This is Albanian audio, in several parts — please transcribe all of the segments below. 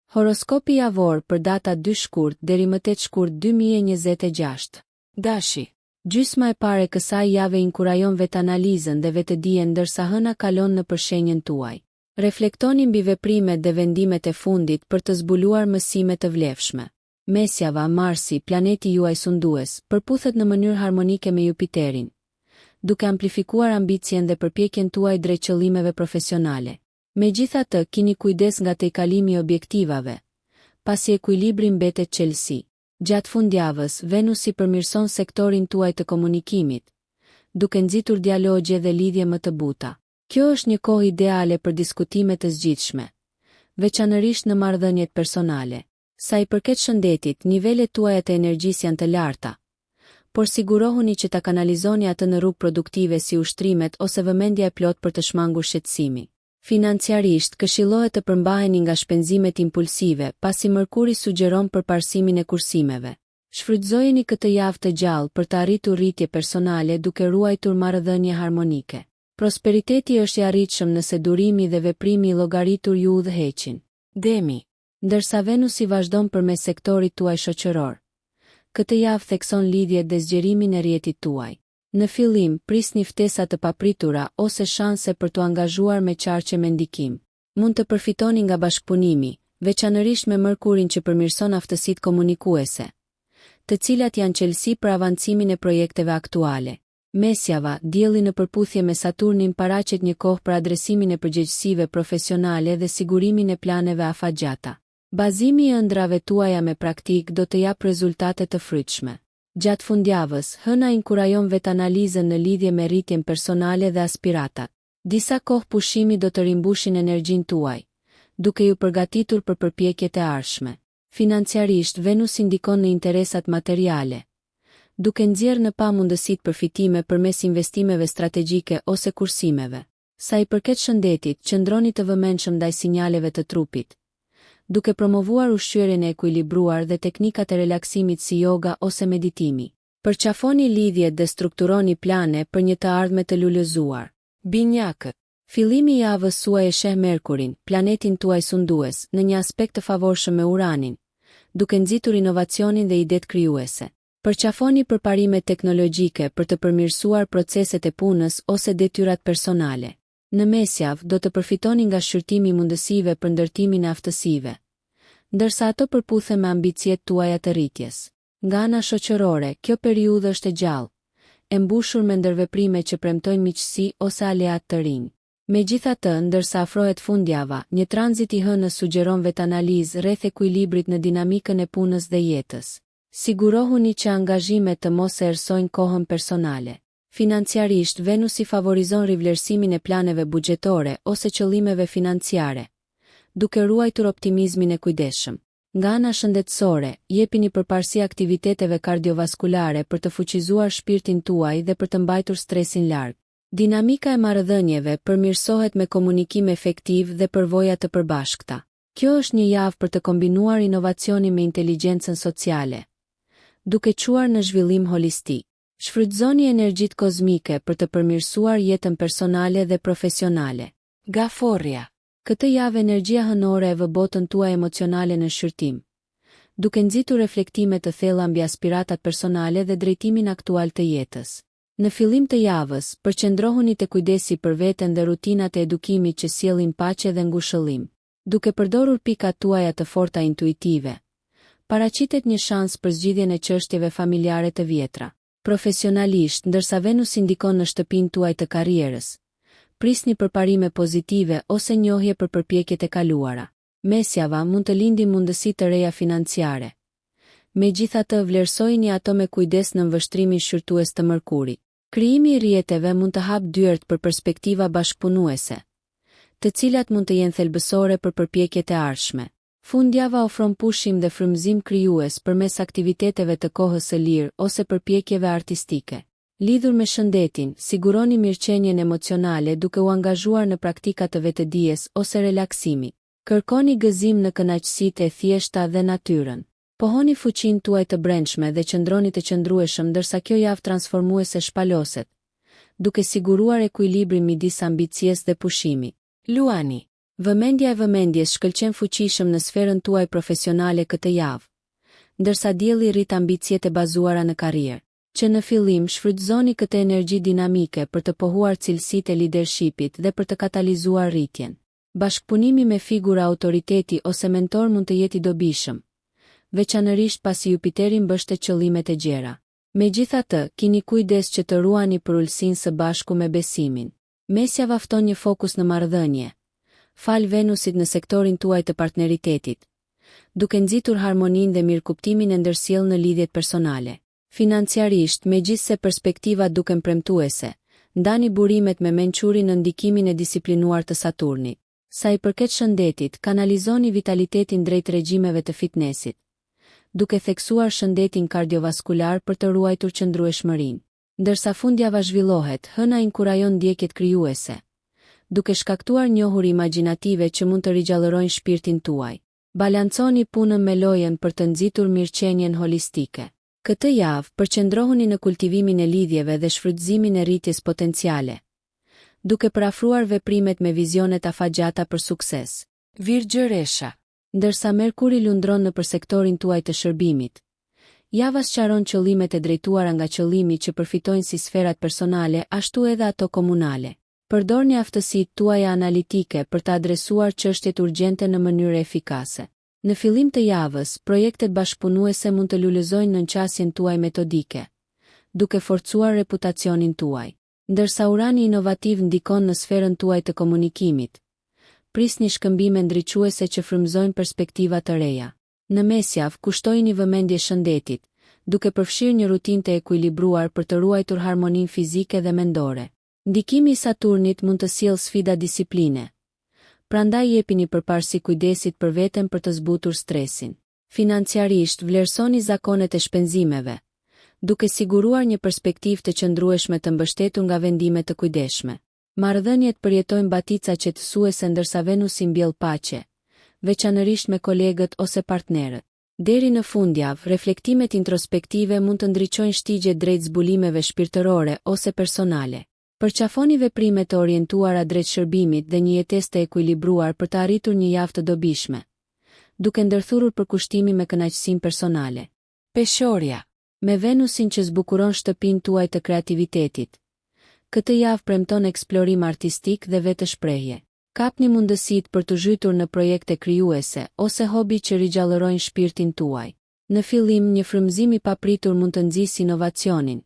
Horoskopi javor për data 2 shkurt deri më 8 shkurt 2026. Dashi. Gjysma e pare kësaj jave inkurajon vetanalizën dhe vetëdijen ndërsa hëna kalon në përshenjën tuaj. Reflektoni mbi veprimet dhe vendimet e fundit për të zbuluar mësime të vlefshme. Mesjava, Marsi, planeti juaj sundues, përputhet në mënyrë harmonike me Jupiterin, duke amplifikuar ambicien dhe përpjekjen tuaj drejt qëllimeve profesionale. Megjithatë, kini kujdes nga tejkalimi i objektivave, pasi ekuilibri mbetet çelësi. Gjatë fundjavës, Venusi përmirëson sektorin tuaj të komunikimit, duke nxitur dialogje dhe lidhje më të buta. Kjo është një kohë ideale për diskutime të zgjidhshme, veçanërisht në marrëdhëniet personale. Sa i përket shëndetit, nivelet tuaja të energjisë janë të larta, por sigurohuni që ta kanalizoni atë në rrugë produktive si ushtrimet ose vëmendja e plot për të shmangur shqetësimi. Financiarisht, këshillohet të përmbaheni nga shpenzimet impulsive, pasi Mërkuri sugjeron përparësimin e kursimeve. Shfrytëzojeni këtë javë të gjallë për të arritur rritje personale duke ruajtur marrëdhënie harmonike. Prosperiteti është i arritshëm nëse durimi dhe veprimi i llogaritur ju udhëheqin. Demi. Ndërsa Venusi vazhdon përmes sektorit tuaj shoqëror, këtë javë thekson lidhjet dhe zgjerimin e rrjetit tuaj. Në fillim, prisni ftesa të papritura ose shanse për t'u angazhuar me qarqe me ndikim. Mund të përfitoni nga bashkëpunimi, veçanërisht me Mërkurin që përmirëson aftësitë komunikuese, të cilat janë çelësi për avancimin e projekteve aktuale. Mesjava, dielli në përputhje me Saturnin paraqet një kohë për adresimin e përgjegjësive profesionale dhe sigurimin e planeve afatgjata. Bazimi i ëndrave tuaja me praktik do të jap rezultate të frytshme. Gjatë fundjavës, hëna inkurajon vetanalizën në lidhje me rritjen personale dhe aspiratat. Disa kohë pushimi do të rimbushin energjinë tuaj, duke ju përgatitur për përpjekjet e ardhshme. Financiarisht, Venus indikon në interesat materiale, duke nxjerrë në pamundësitë përfitime përmes investimeve strategjike ose kursimeve. Sa i përket shëndetit, qëndroni të vëmendshëm ndaj sinjaleve të trupit, duke promovuar ushqyerjen e ekuilibruar dhe teknikat e relaksimit si yoga ose meditimi. Përqafoni lidhjet dhe strukturoni plane për një të ardhme të lulëzuar. Binjakët. Fillimi i javës suaj e sheh Merkurin, planetin tuaj sundues, në një aspekt të favorshëm me Uranin, duke nxitur inovacionin dhe idet krijuese. Përqafoni përparimet teknologjike për të përmirësuar proceset e punës ose detyrat personale. Në mesjavë do të përfitoni nga shqyrtimi i mundësive për ndërtimin e aftësive, ndërsa ato përputhen me ambicjet tuaja të rritjes. Nga ana shoqërore, kjo periudhë është e gjallë, e mbushur me ndërveprime që premtojnë miqësi ose aleat të rinj. Megjithatë, ndërsa afrohet fundjava, një tranzit i hënës sugjeron vetanalizë rreth ekuilibrit në dinamikën e punës dhe jetës. Sigurohuni që angazhimet të mos e erësojnë kohën personale. Financiarisht, Venusi favorizon rivlerësimin e planeve buxhetore ose qëllimeve financiare, duke ruajtur optimizmin e kujdesshëm. Nga ana shëndetësore, jepini përparësi aktiviteteve kardiovaskulare për të fuqizuar shpirtin tuaj dhe për të mbajtur stresin larg. Dinamika e marrëdhënieve përmirësohet me komunikim efektiv dhe përvoja të përbashkëta. Kjo është një javë për të kombinuar inovacionin me inteligjencën sociale, duke quar në zhvillim holistik. Shfrytëzoni energjitë kozmike për të përmirësuar jetën personale dhe profesionale. Gaforria. Këtë javë energjia hënore e vë botën tuaj emocionale në shqyrtim, duke nxitur reflektime të thella mbi aspiratat personale dhe drejtimin aktual të jetës. Në fillim të javës, përqendrohuni te kujdesi për veten dhe rutinat e edukimit që sjellin paqe dhe ngushëllim. Duke përdorur pikat tuaja të forta intuitive, paraqitet një shans për zgjidhjen e çështjeve familjare të vjetra. Profesionalisht, ndërsa Venus indikon në shtëpinë tuaj të karrierës, prisni përparime pozitive ose njohje për përpjekjet e kaluara. Mesjava mund të lindin mundësi të reja financiare. Megjithatë, vlerësojini ato me kujdes në mbështrimin shqyrtues të Mërkurit. Krijimi i rrjeteve mund të hap dyert për perspektiva bashkëpunuese, të cilat mund të jenë thelbësore për përpjekjet e ardhshme. Fundjava ofron pushim dhe frymëzim krijues përmes aktiviteteve të kohës së lirë ose përpjekjeve artistike. Lidhur me shëndetin, siguroni mirëqenien emocionale duke u angazhuar në praktika të vetëdijes ose relaksimi. Kërkoni gëzim në kënaqësitë e thjeshta dhe natyrën. Pohoni fuqinë tuaj të brendshme dhe qëndroni të qëndrueshëm ndërsa kjo javë transformuese shpaloset, duke siguruar ekuilibrin midis ambicies dhe pushimit. Luani. Vëmendja e vëmendjes shkëlqen fuqishëm në sferën tuaj profesionale këtë javë, ndërsa dielli rrit ambicjet e bazuara në karrierë. Që në fillim shfrytëzoni këtë energji dinamike për të pohuar cilësitë e leadershipit dhe për të katalizuar rritjen. Bashkëpunimi me figura autoriteti ose mentor mund të jetë i dobishëm, veçanërisht pasi Jupiteri mbështet qëllimet e gjera. Megjithatë, keni kujdes që të ruani për ulësinë së bashku me besimin. Mesja vafton një fokus në marrëdhënie, fal Venusit në sektorin tuaj të partneritetit, duke nxitur harmoninë dhe mirëkuptimin e ndërsjellë në lidhjet personale. Financiarisht, megjithse perspektivat duken premtuese, ndani burimet me mençuri në ndikimin e disiplinuar të Saturnit. Sa i përket shëndetit, kanalizoni vitalitetin drejt regjimeve të fitnessit, duke theksuar shëndetin kardiovaskular për të ruajtur qëndrueshmërinë. Ndërsa fundjava zhvillohet, hëna inkurajon ndjekjet krijuese, duke shkaktuar njohuri imagjinative që mund të rigjallërojnë shpirtin tuaj. Balanconi punën me lojën për të nxitur mirëqenien holistike. Këtë javë, përqendrohuni në kultivimin e lidhjeve dhe shfrytëzimin e rritjes potenciale, duke parafruar veprimet me vizionet afatgjata për sukses. Virgjëresha. Ndërsa Merkuri lundron në për sektorin tuaj të shërbimit, java sqaron qëllimet e drejtuara nga qëllimi që përfitojnë si sferat personale ashtu edhe ato komunale. Përdorni aftësitë tuaja analitike për të adresuar çështjet urgjente në mënyrë efikase. Në fillim të javës, projektet bashkëpunuese mund të lulëzojnë në nqasjen tuaj metodike, duke forcuar reputacionin tuaj. Ndërsa Urani inovativ ndikon në sferën tuaj të komunikimit, prisni shkëmbime ndriçuese që frymëzojnë perspektiva të reja. Në mesjavë, kushtojini vëmendje shëndetit, duke përfshirë një rutinë të ekuilibruar për të ruajtur harmoninë fizike dhe mendore. Ndikimi i Saturnit mund të sjellë sfida disipline. Prandaj jepini përparësi kujdesit për veten për të zbutur stresin. Financiarisht, vlerësoni zakonet e shpenzimeve, duke siguruar një perspektivë të qëndrueshme të mbështetur nga vendime të kujdesshme. Marrëdhëniet përjetojnë batica qetësuese ndërsa Venusi mbjell paqe, veçanërisht me kolegët ose partnerët. Deri në fundjavë, reflektimet introspektive mund të ndriçojnë shtigjet drejt zbulimeve shpirtërore ose personale. Përqafoni veprimet të orientuara drejt shërbimit dhe një jetesë të ekuilibruar për të arritur një javë të dobishme, duke ndërthurur përkushtimi me kënaqësinë personale. Peshorja. Me Venusin që zbukuron shtëpinë tuaj të kreativitetit, këtë javë premton eksplorim artistik dhe vetëshprehje. Kapni mundësitë për të zhytur në projekte krijuese ose hobi që rigjallërojnë shpirtin tuaj. Në fillim, një frymëzim i papritur mund të nxjisë inovacionin,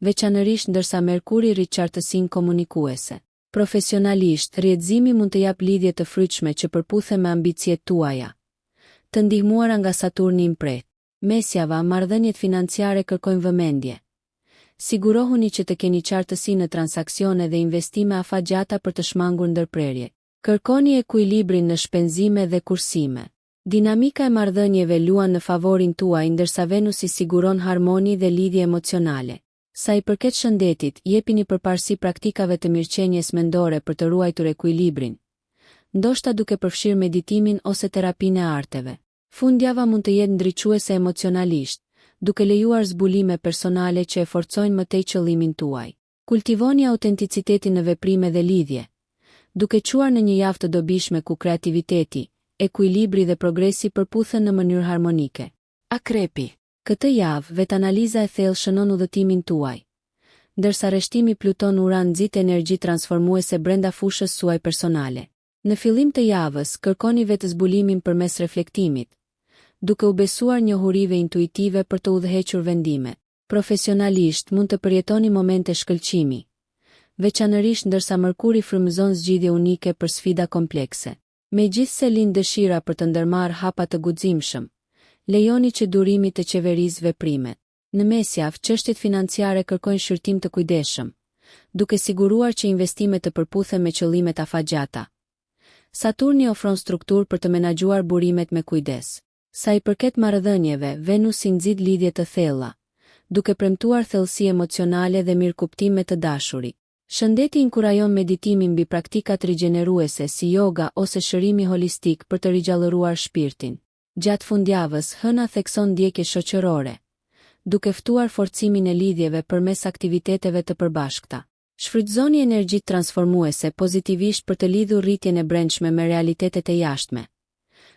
veçanërisht ndërsa Merkuri rrit qartësinë komunikuese. Profesionalisht, rrjedhëzimi mund të jap lidhje të frytshme që përputhen me ambicjet tuaja, të ndihmuara nga Saturni impret. Mesjava, marrëdhëniet financiare kërkojnë vëmendje. Sigurohuni që të keni qartësi në transaksione dhe investime afatgjata për të shmangur ndërprerje. Kërkoni ekuilibrin në shpenzime dhe kursime. Dinamika e marrëdhënieve luan në favorin tuaj ndërsa Venusi siguron harmoni dhe lidhje emocionale. Sa i përket shëndetit, jepini përparësi praktikave të mirëqenies mendore për të ruajtur ekuilibrin, ndoshta duke përfshirë meditimin ose terapinë e arteve. Fundjava mund të jetë ndriçuese emocionalisht, duke lejuar zbulime personale që e forcojnë mëtej qëllimin tuaj. Kultivoni autenticitetin në veprime dhe lidhje, duke quar në një javë të dobishme ku kreativiteti, ekuilibri dhe progresi përputhen në mënyrë harmonike. Akrepi. Këtë javë, vetanaliza e thellë shënon udhëtimin tuaj, ndërsa rreshtimi Pluton-Uran nxit energji transformuese brenda fushës suaj personale. Në fillim të javës, kërkoni vetëzbulimin përmes reflektimit, duke u besuar njohurive intuitive për të udhëhequr vendime. Profesionalisht mund të përjetoni momente shkëlqimi, veçanërisht ndërsa Merkuri frymëzon zgjidhje unike për sfida komplekse. Megjithse lind dëshira për të ndërmarrë hapa të guximshëm, lejoni që durimi të qeverisë veprimet. Në mesjavë, çështjet financiare kërkojnë shërtim të kujdesshëm, duke siguruar që investimet të përputhen me qëllimet afatgjata. Saturni ofron strukturë për të menaxhuar burimet me kujdes. Sa i përket marrëdhënieve, Venusi nxit lidhje të thella, duke premtuar thellësi emocionale dhe mirëkuptim me të dashurit. Shëndeti inkurajon meditimin mbi praktikat rigjeneruese si yoga ose shërimi holistik për të rigjallëruar shpirtin. Gjatë fundjavës, hëna thekson ndjekje shoqërore, duke ftuar forcimin e lidhjeve përmes aktiviteteve të përbashkëta. Shfrytëzoni energjitë transformuese pozitivisht për të lidhur rritjen e brendshme me realitetet e jashtme,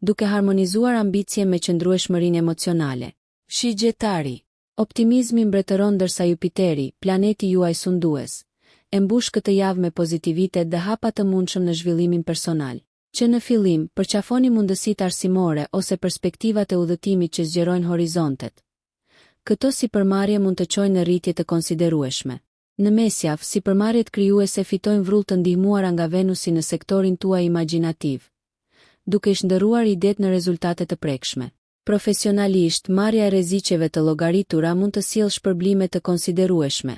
duke harmonizuar ambicien me qëndrueshmërinë emocionale. Shigjetari. Optimizmi mbretëron ndërsa Jupiteri, planeti juaj sundues, e mbush këtë javë me pozitivitet dhe hapa të mundshëm në zhvillimin personal. Që në fillim, përqafoni mundësitë arsimore ose perspektivat e udhëtimit që zgjerojnë horizontet. Këto sipërmarrje mund të çojnë në rritje të konsiderueshme. Në mesjavë, sipërmarrjet krijuese fitojnë vrull të ndihmuara nga Venusi në sektorin tuaj imagjinativ, duke shndërruar idet në rezultate të prekshme. Profesionalisht, marrja e rreziqeve të llogaritura mund të sjellë shpërblime të konsiderueshme,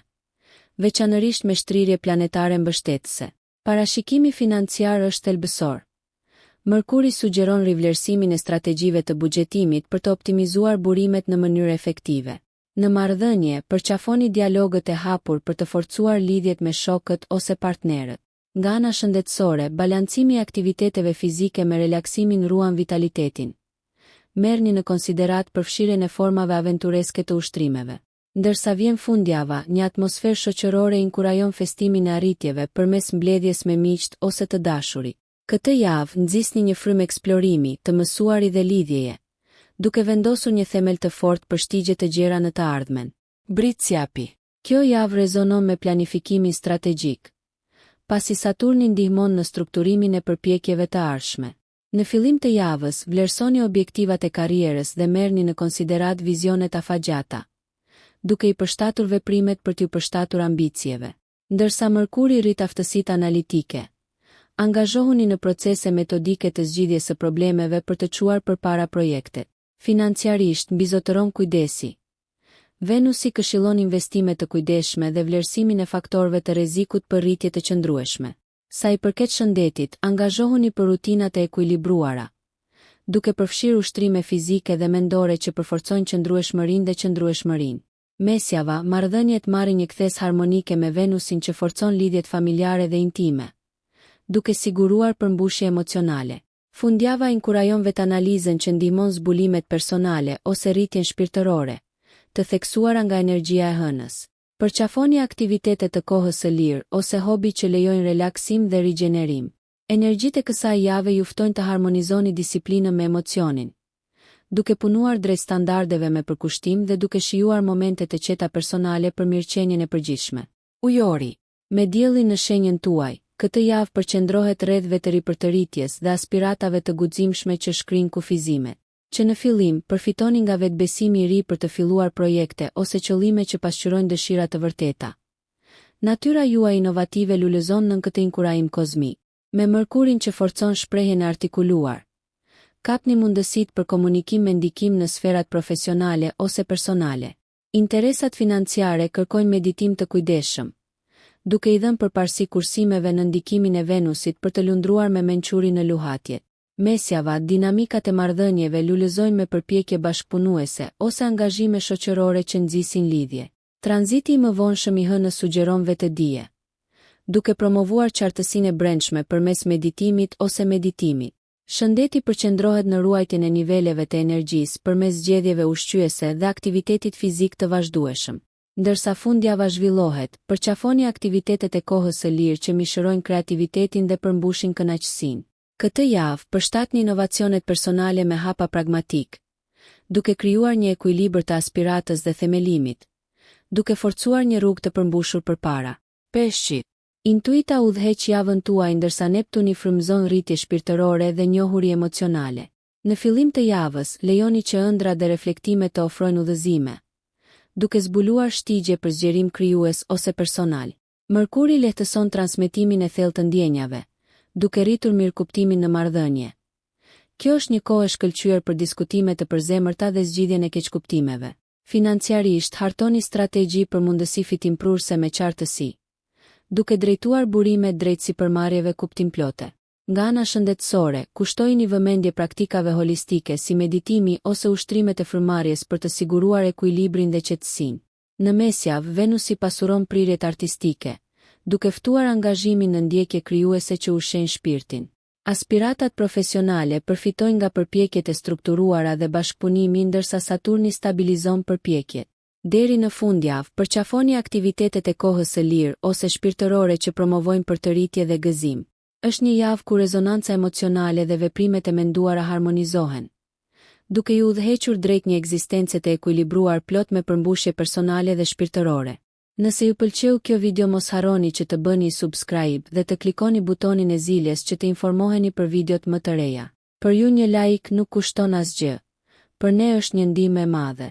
veçanërisht me shtrirje planetare mbështetëse. Parashikimi financiar është thelbësor. Mërkuri sugjeron rivlerësimin e strategjive të buxhetimit për të optimizuar burimet në mënyrë efektive. Në marrëdhënie, përqafoni dialogët e hapur për të forcuar lidhjet me shokët ose partnerët. Nga ana shëndetësore, balancimi i aktiviteteve fizike me relaksimin ruan vitalitetin. Merrni në konsiderat përfshirjen e formave aventureske të ushtrimeve. Ndërsa vjen fundjava, një atmosferë shoqërore inkurajon festimin e arritjeve përmes mbledhjes me miqt ose të dashurit. Këtë javë nxisni një frymë eksplorimi, të mësuari dhe lidhjeje, duke vendosur një themel të fortë për shtigje të gjera në të ardhmen. Britsjapi. Kjo javë rezonon me planifikimin strategjik, pasi Saturni ndihmon në strukturimin e përpjekjeve të ardhshme. Në fillim të javës, vlerësoni objektivat e karrierës dhe merrni në konsiderat vizionet afatgjata, duke i përshtatur veprimet për t'ju përshtatur ambicieve. Ndërsa Mërkuri rrit aftësitë analitike, angazhohuni në procese metodike të zgjidhjes së problemeve për të çuar përpara projektet. Financiarisht mbizotëron kujdesi. Venusi këshillon investime të kujdesshme dhe vlerësimin e faktorëve të rrezikut për rritje të qëndrueshme. Sa i përket shëndetit, angazhohuni për rutinat e ekuilibruara, duke përfshirë ushtrime fizike dhe mendore që përforcojnë qëndrueshmërinë dhe qëndrueshmërinë. Mesjava, marrëdhëniet marrin një kthes harmonike me Venusin që forcon lidhjet familjare dhe intime, duke siguruar përmbushje emocionale. Fundjava inkurajon vetanalizën që ndihmon zbulimet personale ose rritjen shpirtërore, të theksuara nga energjia e hënës. Përqafoni aktivitetet të kohës së lirë ose hobi që lejojnë relaksim dhe rigjenerim. Energjitë e kësaj jave ju ftojnë të harmonizoni disiplinën me emocionin, duke punuar drejt standardeve me përkushtim dhe duke shijuar momente të qeta personale për mirëqenien e përgjithshme. Ujori. Me diellin në shenjën tuaj, këtë javë përqendrohet rreth vetërirpërtëritjes dhe aspiratave të guximshme që shkrin kufizimet. Që në fillim, përfitoni nga vetbesimi i ri për të filluar projekte ose qëllime që pasqyrojnë dëshira të vërteta. Natyra juaj inovative lulëzon nën këtë inkurajim kozmik. Me Mërkurin që forcon shprehjen e artikuluar, kapni mundësitë për komunikim me ndikim në sferat profesionale ose personale. Interesat financiare kërkojnë meditim të kujdesshëm, duke i dhënë përparësi kursimeve në ndikimin e Venusit për të lundruar me mençuri në luhatjet. Mesjava, dinamikat e marrëdhënieve lulëzojnë me përpjekje bashkëpunuese ose angazhime shoqërore që nxisin lidhje. Tranziti i mëvonshëm i hënës sugjeron vetëdije, duke promovuar qartësinë e brendshme përmes meditimit ose meditimit. Shëndeti përqendrohet në ruajtjen e niveleve të energjisë përmes zgjedhjeve ushqyese dhe aktivitetit fizik të vazhdueshëm. Ndërsa fundjava zhvillohet, përqafoni aktivitetet e kohës së lirë që mishërojnë kreativitetin dhe përmbushin kënaqësinë. Këtë javë, përshtatni inovacionet personale me hapa pragmatik, duke krijuar një ekuilibër të aspiratës dhe themelimit, duke forcuar një rrugë të përmbushur përpara. Peshqit. Intuita udhëheq javën tuaj ndërsa Neptuni frymëzon rritje shpirtërore dhe njohuri emocionale. Në fillim të javës, lejoni që ëndra dhe reflektimet të ofrojnë udhëzime, duke zbuluar shtigje për zgjerim krijues ose personal. Mërkuri lehtëson transmetimin e thellë të ndjenjave, duke rritur mirëkuptimin në marrëdhënie. Kjo është një kohë e shkëlqyer për diskutime të përzemërta dhe zgjidhjen e keqkuptimeve. Financiarisht, hartoni strategji për mundësi fitimprurse me qartësi, duke drejtuar burimet drejt sipërmarrjeve kuptimplote. Nga ana shëndetësore, kushtojini vëmendje praktikave holistike si meditimi ose ushtrimet e frymëmarrjes për të siguruar ekuilibrin dhe qetësinë. Në mesjavë, Venusi pasuron prirjet artistike, duke ftuar angazhimin në ndjekje krijuese që ushqejnë shpirtin. Aspiratat profesionale përfitojnë nga përpjekjet e strukturuara dhe bashkëpunimi ndërsa Saturni stabilizon përpjekjet. Deri në fundjavë, përqafoni aktivitetet e kohës së lirë ose shpirtërore që promovojnë përtëritje dhe gëzim. Është një javë ku rezonanca emocionale dhe veprimet e menduara harmonizohen, duke ju udhëhequr drejt një ekzistence të ekuilibruar plot me përmbushje personale dhe shpirtërore. Nëse ju pëlqeu kjo video, mos harroni që të bëni subscribe dhe të klikoni butonin e ziljes që të informoheni për videot më të reja. Për ju një like nuk kushton asgjë, për ne është një ndihmë e madhe.